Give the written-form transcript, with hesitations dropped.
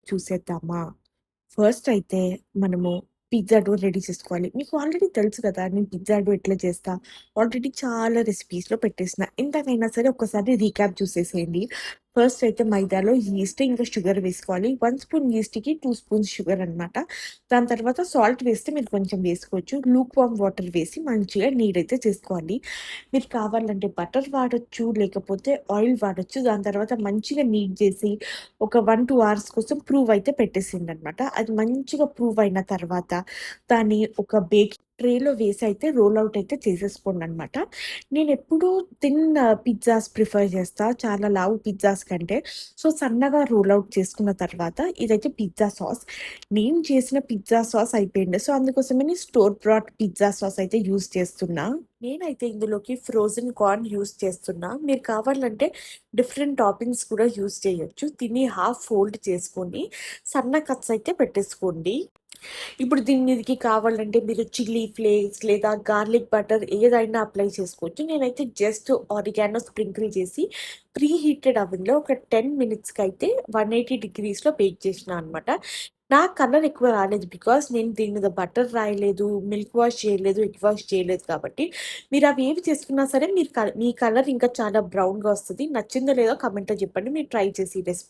చూసేద్దామా? ఫస్ట్ అయితే మనము పిజ్జా డో రెడీ చేసుకోవాలి. మీకు ఆల్రెడీ తెలుసు కదా! నేను పిజ్జా డో ఎట్లా చేస్తా. ఆల్రెడీ చాలా రెసిపీస్‌లో పెట్టేసిన. ఎంతకైనా సరే ఒక్కసారి రీక్యాప్ చూసేసేయండి. ఫస్ట్ అయితే మైదాలో ఈస్ట్ ఇంకా షుగర్ వేసుకోవాలి. 1 స్పూన్ ఈస్ట్‌కి 2 స్పూన్స్ షుగర్ అనమాట. దాని తర్వాత సాల్ట్ వేస్తే మీరు కొంచెం వేసుకోవచ్చు. లూక్ వార్మ్ వాటర్ వేసి మంచిగా నీడైతే చేసుకోవాలి. మీరు కావాలంటే బటర్ వాడొచ్చు, లేకపోతే ఆయిల్ వాడొచ్చు. దాని తర్వాత మంచిగా నీట్ చేసి ఒక 1, 2 అవర్స్ కోసం ప్రూవ్ అయితే పెట్టేసిందనమాట. అది మంచిగా ప్రూవ్ అయిన తర్వాత దాన్ని ఒక బేకింగ్ ట్రేలో వేసి అయితే రోల్ ఔట్ అయితే చేసేసుకోండనమాట. నేనెప్పుడూ థిన్ పిజ్జాస్ ప్రిఫర్ చేస్తా. చాలా లావు పిజ్జాస్ కంటే. సో, సన్నగా రోల్ ఔట్ చేసుకున్న తర్వాత ఇదైతే పిజ్జా సాస్. నేను చేసిన పిజ్జా సాస్ అయిపోయింది. సో, అందుకోసమని స్టోర్ బ్రాట్ పిజ్జా సాస్ అయితే యూజ్ చేస్తున్నా. నేనైతే ఇందులోకి ఫ్రోజెన్ కార్న్ యూజ్ చేస్తున్నా. మీరు కావాలంటే డిఫరెంట్ టాపింగ్స్ కూడా యూజ్ చేయొచ్చు. దీన్ని హాఫ్ ఫోల్డ్ చేసుకొని సన్న కట్స్ అయితే పెట్టేసుకోండి. ఇప్పుడు దీని మీదకి కావాలంటే మీరు చిల్లీ ఫ్లేక్స్ లేదా గార్లిక్ బటర్ ఏదైనా అప్లై చేసుకోవచ్చు. నేనైతే జస్ట్ ఆరిగానో స్ప్రింకిల్ చేసి ప్రీ హీటెడ్ అవెన్‌లో ఒక 10 మినిట్స్‌కైతే 180 డిగ్రీస్‌లో బేక్ చేసినా అనమాట. నాకు కలర్ ఎక్కువ రాలేదు. బికాజ్ నేను దీని మీద బటర్ రాయలేదు, మిల్క్ వాష్ చేయలేదు, ఎగ్ వాష్ చేయలేదు కాబట్టి మీరు అవి ఏవి చేసుకున్నా సరే మీరు మీ కలర్ ఇంకా చాలా బ్రౌన్‌గా వస్తది. నచ్చిందో లేదో కామెంట్‌లో చెప్పండి. మీరు ట్రై చేసి ఈ రెసిపీ.